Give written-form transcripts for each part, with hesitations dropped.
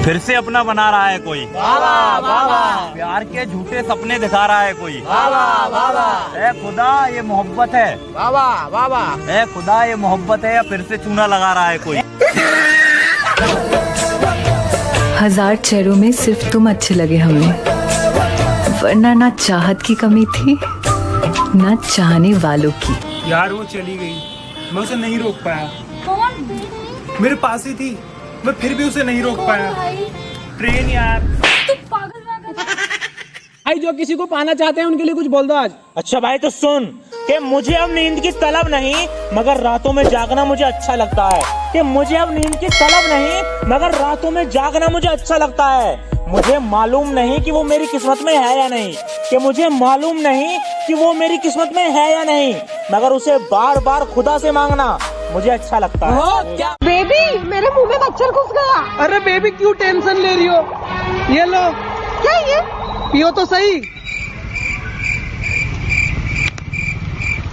फिर से अपना बना रहा है कोई, वाह वाह वाह। प्यार के झूठे सपने दिखा रहा है कोई, वाह वाह वाह वाह। ए खुदा ये मोहब्बत है, वाह वाह वाह वाह। ए खुदा ये मोहब्बत है, या फिर से चूना लगा रहा है कोई। हजार चेहरों में सिर्फ तुम अच्छे लगे हमें, वरना ना चाहत की कमी थी ना चाहने वालों की। यार वो चली गई, मैं उसे नहीं रोक पाया। कौन? मेरे पास ही थी, मैं फिर भी उसे नहीं रोक पाया। ट्रेन यार। तू पागल भाई जो किसी को पाना चाहते हैं उनके लिए कुछ बोल दो आज। अच्छा भाई तो सुन कि मुझे अब नींद की तलब नहीं मगर रातों में जागना मुझे अच्छा लगता है, कि मुझे अब नींद की तलब नहीं मगर रातों में जागना मुझे अच्छा लगता है। मुझे मालूम नहीं कि वो मेरी किस्मत में है या नहीं, कि मुझे मालूम नहीं कि वो मेरी किस्मत में है या नहीं, मगर उसे बार बार खुदा से मांगना मुझे अच्छा लगता है। क्या बेबी मेरे मुंह में मच्छर घुस गया। अरे बेबी क्यों टेंशन ले रही हो, ये लो। क्या ये? पियो तो सही।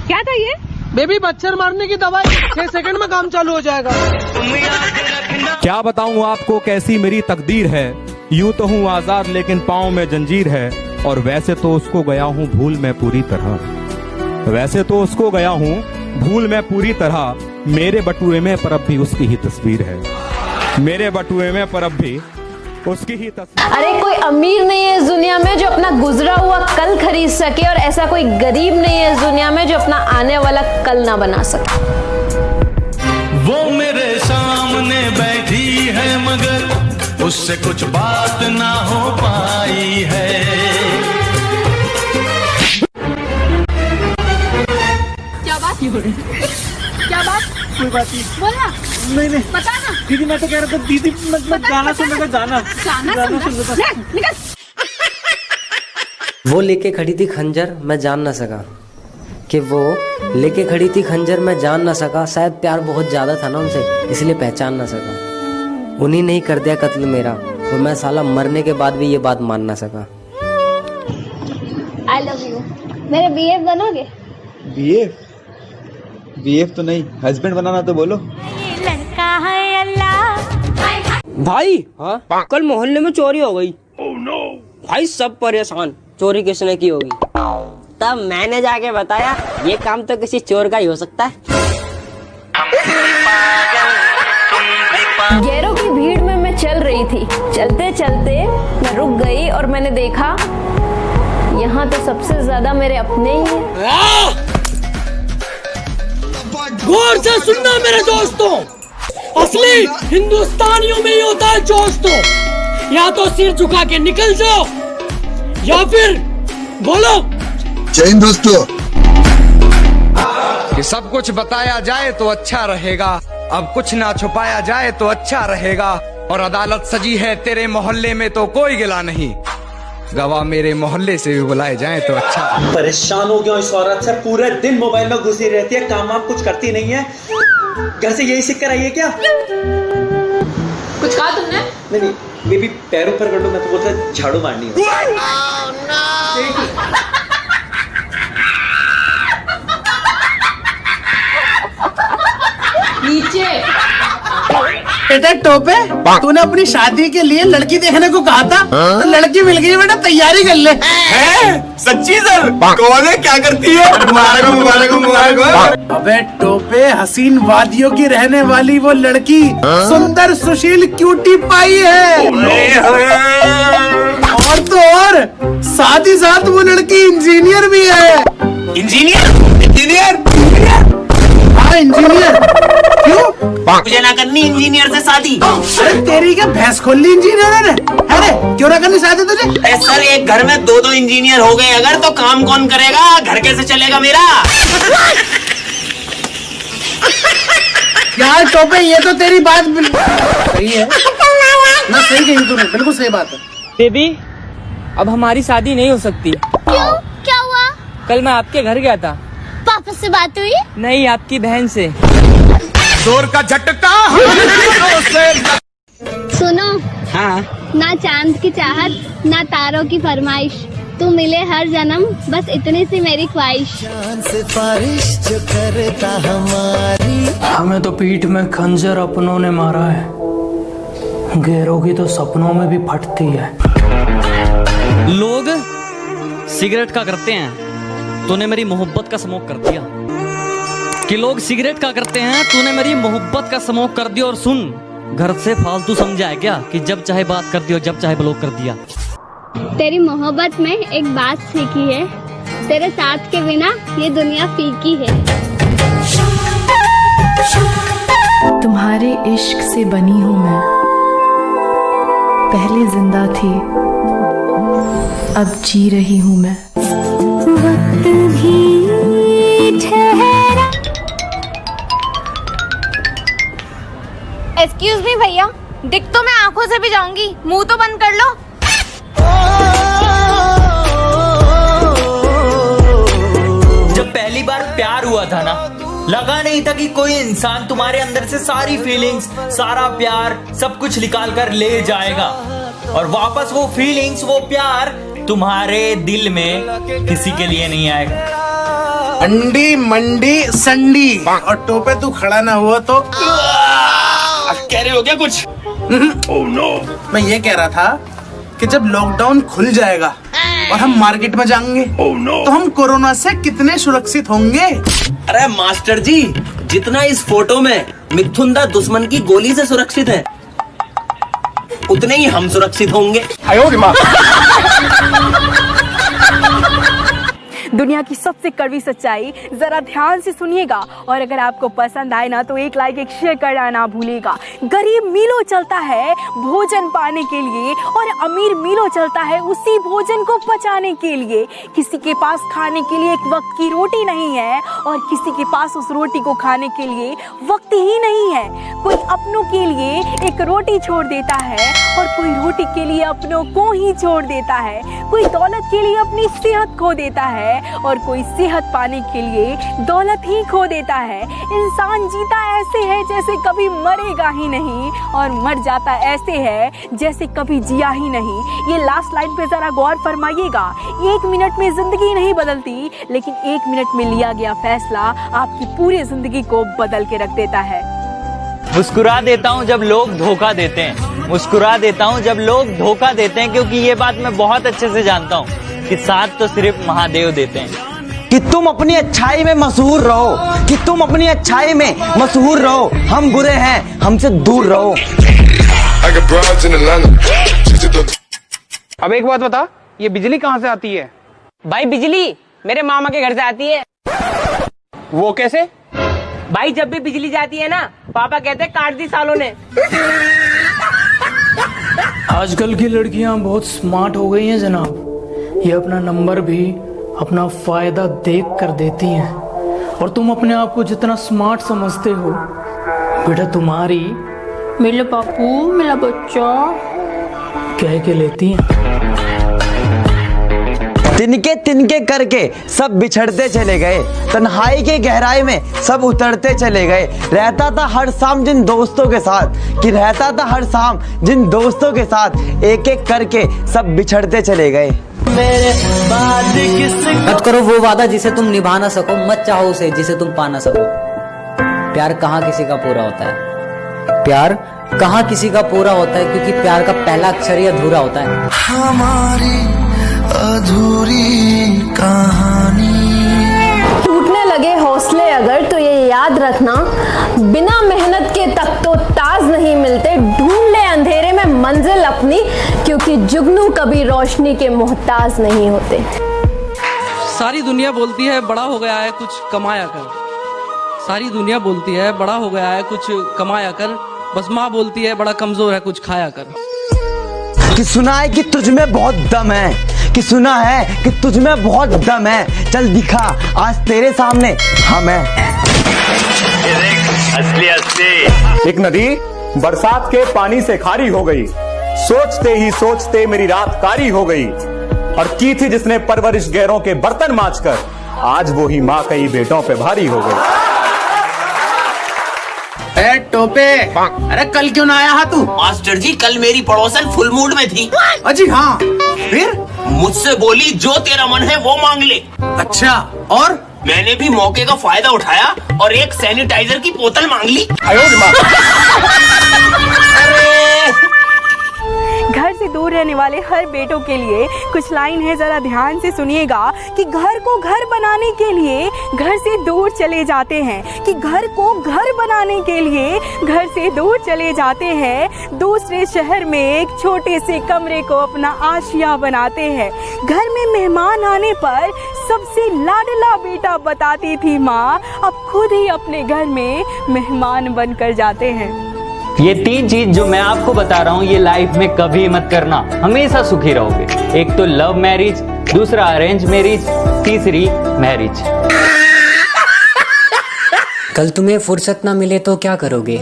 क्या था ये? बेबी मच्छर मारने की दवाई, 6 सेकंड में काम चालू हो जाएगा। क्या बताऊं आपको कैसी मेरी तकदीर है, यूं तो हूँ आजाद लेकिन पाँव में जंजीर है। और वैसे तो उसको गया हूँ भूल मैं पूरी तरह, वैसे तो उसको गया हूँ भूल मैं पूरी तरह। मेरे बटुए में पर अब भी उसकी ही तस्वीर है, मेरे बटुए में पर अब भी उसकी ही तस्वीर। अरे कोई अमीर नहीं है इस दुनिया में जो अपना गुजरा हुआ कल खरीद सके, और ऐसा कोई गरीब नहीं है इस दुनिया में जो अपना आने वाला कल ना बना सके। वो मेरे सामने बैठी है मगर उससे कुछ बात ना हो पाई है। क्या बात? क्या बात? कोई बात नहीं। बोलना। नहीं बता ना। दीदी मैं तो कह रहा था दीदी मतलब गाना सुनने का गाना जाना सुनना। निकल। वो लेके खड़ी थी खंजर मैं जान ना सका, कि वो लेके खड़ी थी खंजर मैं जान ना सका। शायद प्यार बहुत ज्यादा था ना उनसे इसलिए पहचान ना सका। उन्हीं ने ही कर दिया कत्ल मेरा, और मैं साला मरने के बाद भी ये बात मान ना सका। I love you। मेरे बीएफ बनोगे? बीएफ? बीएफ तो नहीं, हस्बैंड बनाना तो बोलो। लड़का है अल्लाह। भाई हाँ? कल मोहल्ले में चोरी हो गई। भाई सब परेशान, चोरी किसने की होगी। तब मैंने जाके बताया ये काम तो किसी चोर का ही हो सकता है। गैरों की भीड़ में मैं चल रही थी, चलते चलते मैं रुक गई और मैंने देखा यहाँ तो सबसे ज्यादा मेरे अपने ही हैं। गौर से सुनना मेरे दोस्तों, असली हिंदुस्तानियों में ही होता है जोश। तो या तो सिर झुका के निकल जाओ या फिर बोलो जय हिंद दोस्तों। कि सब कुछ बताया जाए तो अच्छा रहेगा, अब कुछ ना छुपाया जाए तो अच्छा रहेगा। और अदालत सजी है तेरे मोहल्ले में तो कोई गिला नहीं, गवाह मेरे मोहल्ले से भी बुलाए जाएं तो अच्छा। परेशान हो गया इस औरत से, पूरे दिन मोबाइल में घुसी रहती है, काम वाम कुछ करती नहीं है। घर से यही सीख कर आई है क्या? कुछ कहा तुमने? नहीं बेबी पैरों पर कर लो, मैं तो बोलता झाड़ू मारनी है। नीचे। बेटा टोपे, तूने अपनी शादी के लिए लड़की देखने को कहा था, तो लड़की मिल गई बेटा, तैयारी कर ले। है? सच्ची सर? कौन है, क्या करती है? मुबारक हो, मुबारक हो, मुबारक हो। अबे टोपे, हसीन वादियों की रहने वाली वो लड़की सुंदर सुशील क्यूटी पाई है। और तो और साथ ही साथ वो लड़की इंजीनियर भी है। इंजीनियर? इंजीनियर? हाँ इंजीनियर। क्यों? मुझे ना करनी इंजीनियर से शादी। अरे तेरी क्या भैंस खोल ली इंजीनियर ने? अरे क्यों ना करनी शादी तुझे? सर एक घर में दो इंजीनियर हो गए अगर तो काम कौन करेगा, घर कैसे चलेगा मेरा। यार टोपे ये तो तेरी बात सही है ना, सही कही तूने, बिल्कुल सही बात है। बेबी अब हमारी शादी नहीं हो सकती। क्यों? क्या हुआ? कल मैं आपके घर गया था। पापा से बात हुई? नहीं, आपकी बहन से। जोर का झटका। सुनो। हाँ ना चांद की चाहत ना तारों की फरमाइश, तू मिले हर जन्म बस इतनी सी मेरी ख्वाहिश। सिफारिश जो करता हमारी। हमें तो पीठ में खंजर अपनों ने मारा है, गैरों की तो सपनों में भी फटती है। लोग सिगरेट का करते हैं, तूने मेरी मोहब्बत का स्मोक कर दिया। कि लोग सिगरेट का करते हैं, तूने मेरी मोहब्बत का स्मोक कर दिया। और सुन, घर से फालतू समझा है क्या कि जब चाहे बात कर दिया, जब चाहे ब्लॉक कर दिया। तेरी मोहब्बत में एक बात सीखी है, तेरे साथ के बिना ये दुनिया फीकी है। तुम्हारे इश्क से बनी हूँ मैं, पहले जिंदा थी अब जी रही हूँ मैं। वक्त भी ठहरा। एक्सक्यूज मी भैया, दिख तो मैं आंखों से भी जाऊंगी, मुंह तो बंद कर लो। जब पहली बार प्यार हुआ था ना, लगा नहीं था कि कोई इंसान तुम्हारे अंदर से सारी फीलिंग्स, सारा प्यार, सब कुछ निकाल कर ले जाएगा और वापस वो फीलिंग्स, वो प्यार तुम्हारे दिल में किसी के लिए नहीं आएगा। अंडी मंडी संडी और टोपे तू खड़ा ना हुआ तो कह रहे हो क्या कुछ? ओह नो, मैं ये कह रहा था कि जब लॉकडाउन खुल जाएगा और हम मार्केट में जाएंगे तो हम कोरोना से कितने सुरक्षित होंगे? अरे मास्टर जी, जितना इस फोटो में मिथुन दा दुश्मन की गोली से सुरक्षित है, उतने ही हम सुरक्षित होंगे। दुनिया की सबसे कड़वी सच्चाई जरा ध्यान से सुनिएगा, और अगर आपको पसंद आए ना तो एक लाइक एक शेयर करना ना भूलिएगा। गरीब मीलों चलता है भोजन पाने के लिए और अमीर मीलों चलता है उसी भोजन को पचाने के लिए। किसी के पास खाने के लिए एक वक्त की रोटी नहीं है और किसी के पास उस रोटी को खाने के लिए वक्त ही नहीं है। कोई अपनों के लिए एक रोटी छोड़ देता है और कोई रोटी के लिए अपनों को ही छोड़ देता है। कोई दौलत के लिए अपनी सेहत खो देता है और कोई सेहत पाने के लिए दौलत ही खो देता है। इंसान जीता ऐसे है जैसे कभी मरेगा ही नहीं और मर जाता ऐसे है जैसे कभी जिया ही नहीं। ये लास्ट लाइन पे जरा गौर फरमाइएगा। 1 मिनट में जिंदगी नहीं बदलती, लेकिन 1 मिनट में लिया गया फैसला आपकी पूरी जिंदगी को बदल के रख देता है। मुस्कुरा देता हूँ जब लोग धोखा देते हैं, मुस्कुरा देता हूँ जब लोग धोखा देते हैं, क्योंकि ये बात मैं बहुत अच्छे से जानता हूँ कि साथ तो सिर्फ महादेव देते हैं। कि तुम अपनी अच्छाई में मशहूर रहो, कि तुम अपनी अच्छाई में मशहूर रहो। हम बुरे हैं, हमसे दूर रहो। अब एक बात बता, ये बिजली कहाँ से आती है? भाई बिजली मेरे मामा के घर से आती है। वो कैसे? भाई जब भी बिजली जाती है ना, पापा कहते हैं काट दी सालों ने। आजकल की लड़कियां बहुत स्मार्ट हो गई हैं जनाब। ये अपना नंबर भी अपना फायदा देख कर देती हैं, और तुम अपने आप को जितना स्मार्ट समझते हो, बेटा तुम्हारी मेरे बापू मेरा बच्चा कह के लेती हैं। तिनके तिनके करके सब बिछड़ते चले गए, तन्हाई के गहराई में सब उतरते चले गए। रहता था हर शाम जिन दोस्तों के साथ, कि रहता था हर शाम जिन दोस्तों के साथ, एक एक करके सब बिछड़ते चले गए। मत करो वो वादा जिसे तुम निभा ना सको, मत चाहो उसे जिसे तुम पा ना सको। प्यार कहाँ किसी का पूरा होता है, प्यार कहाँ किसी का पूरा होता है, क्योंकि प्यार का पहला अक्षर ही अधूरा होता है। हमारी अधूरी कहानी। टूटने लगे हौसले अगर तो ये याद रखना, बिना मेहनत के तक तो ताज नहीं मिलते। ढूंढ ले अंधेरे में मंजिल अपनी, क्योंकि जुगनू कभी रोशनी के मोहताज नहीं होते। सारी दुनिया बोलती है बड़ा हो गया है कुछ कमाया कर, सारी दुनिया बोलती है बड़ा हो गया है कुछ कमाया कर, बस माँ बोलती है बड़ा कमजोर है कुछ खाया कर। कि सुना है कि तुझ में बहुत दम है, कि सुना है कि तुझ में बहुत दम है, चल दिखा आज तेरे सामने हम हैं। असली असली। एक नदी बरसात के पानी से खारी हो गई, सोचते ही सोचते मेरी रात कारी हो गई, और की थी जिसने परवरिश गैरों के बर्तन मांजकर, आज वो ही माँ कई बेटों पे भारी हो गई। ए टोपे, अरे कल क्यों ना आया तू? मास्टर जी कल मेरी पड़ोसन फुल मूड में थी। अजी हाँ, फिर मुझसे बोली जो तेरा मन है वो मांग ले। अच्छा, और मैंने भी मौके का फायदा उठाया और एक सैनिटाइजर की बोतल मांग ली। अरे दूर रहने वाले हर बेटों के लिए कुछ लाइन है, जरा ध्यान से सुनिएगा कि घर को घर बनाने के लिए घर से दूर चले जाते हैं, कि घर को घर बनाने के लिए घर से दूर चले जाते हैं, दूसरे शहर में एक छोटे से कमरे को अपना आशिया बनाते हैं। घर में मेहमान आने पर सबसे लाडला बेटा बताती थी माँ, अब खुद ही अपने घर में मेहमान बनकर जाते हैं। ये 3 चीज जो मैं आपको बता रहा हूँ, ये लाइफ में कभी मत करना, हमेशा सुखी रहोगे। एक तो लव मैरिज, दूसरा अरेंज मैरिज, तीसरी मैरिज। कल तुम्हें फुर्सत ना मिले तो क्या करोगे?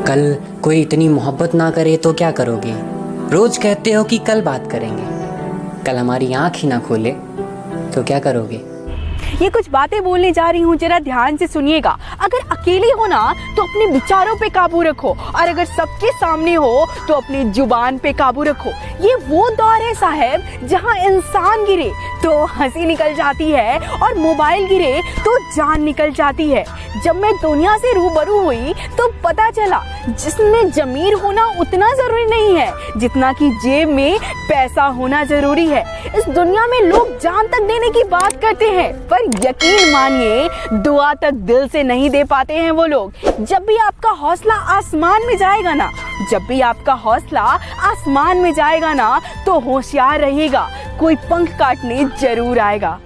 कल कोई इतनी मोहब्बत ना करे तो क्या करोगे? रोज कहते हो कि कल बात करेंगे, कल हमारी आंख ही ना खोले तो क्या करोगे? ये कुछ बातें बोलने जा रही हूँ, जरा ध्यान से सुनिएगा। अगर अकेले हो ना तो अपने विचारों पे काबू रखो, और अगर सबके सामने हो तो अपनी जुबान पे काबू रखो। ये वो दौर है साहब जहाँ इंसान गिरे तो हंसी निकल जाती है और मोबाइल गिरे तो जान निकल जाती है। जब मैं दुनिया से रूबरू हुई तो पता चला जिसमें जमीर होना उतना जरूरी नहीं है जितना कि जेब में पैसा होना जरूरी है। इस दुनिया में लोग जान तक देने की बात करते हैं, पर यकीन मानिए दुआ तक दिल से नहीं दे पाते हैं वो लोग। जब भी आपका हौसला आसमान में जाएगा ना, जब भी आपका हौसला आसमान में जाएगा ना, तो होशियार रहिएगा, कोई पंख काटने जरूर आएगा।